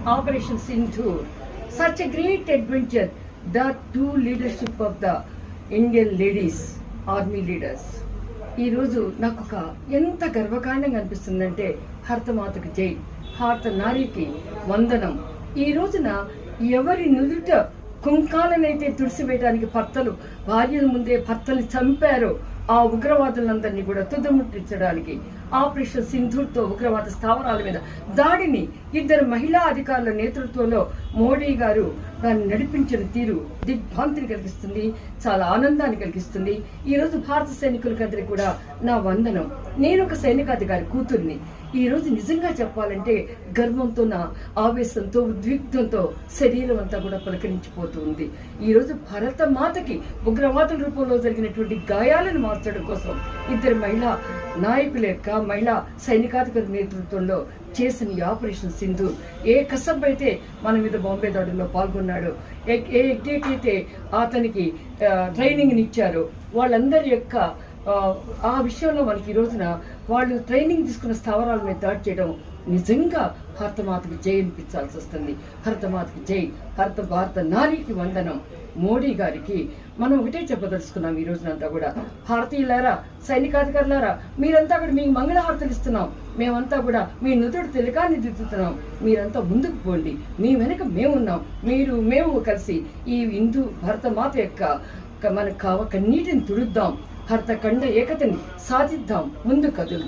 Operation Sindhu. Such a great adventure, the two leadership of the Indian ladies, army leaders. ఈ రోజు నాకు ఎంత గర్వకారణంగా అనిపిస్తుందంటే భారతమాతకి జై, భారత నారికి వందనం. ఈ రోజున ఎవరి నుదుట కుంకాలనైతే తుడిసివేయడానికి భర్తలు భార్యల ముందే భర్తలు చంపారో ఆ ఉగ్రవాదులందరినీ కూడా తుదముట్టించడానికి ఆపరేషన్ సింధూర్తో ఉగ్రవాద స్థావరాల మీద దాడిని ఇద్దరు మహిళా అధికారుల నేతృత్వంలో మోడీ గారు దాన్ని నడిపించిన తీరు దిగ్భ్రాంతిని కలిగిస్తుంది, చాలా ఆనందాన్ని కలిగిస్తుంది. ఈ రోజు భారత సైనికులకందరికీ కూడా నా వందనం. నేను ఒక సైనికాధికారి కూతుర్ని. ఈ రోజు నిజంగా చెప్పాలంటే గర్వంతో, నా ఆవేశంతో, ఉద్విగ్నంతో శరీరం అంతా కూడా పులకరించిపోతూ ఉంది. ఈ రోజు భారత మాతకి ఉగ్రవాదుల రూపంలో జరిగినటువంటి గాయాలను మార్చడం కోసం ఇద్దరు మహిళా నాయకుల యొక్క మహిళా సైనికాధికారి నేతృత్వంలో చేసిన ఈ ఆపరేషన్ సింధు, ఏ కసబ్ అయితే మన మీద బాంబే దాడుల్లో పాల్గొన్నాడో, ఏ ఎగ్జాక్ట్ అతనికి ట్రైనింగ్ ఇచ్చారో వాళ్ళందరి యొక్క ఆ విషయంలో మనకి ఈ రోజున వాళ్ళు ట్రైనింగ్ తీసుకున్న స్థావరాల మీద దాడి చేయడం నిజంగా భారతమాతకి జై అనిపించాల్సి వస్తుంది. భారతమాతకి జై, భారత నారికి వందనం. మోడీ గారికి మనం ఒకటే చెప్పదలుచుకున్నాం ఈ రోజునంతా కూడా, భారతీయులారా, సైనికాధికారులారా, మీరంతా కూడా మీకు మంగళహారతలు ఇస్తున్నాం, మేమంతా కూడా మీ నుదుడు తిలకాన్ని దిద్దుతున్నాం, మీరంతా ముందుకు పోండి, మీ వెనక మేమున్నాం, మేము కలిసి ఈ హిందూ భారతమాత యొక్క మనకు కన్నీటిని తుడుద్దాం, భారత ఖండ ఏకతని సాధిద్దాం, ముందు కదులు.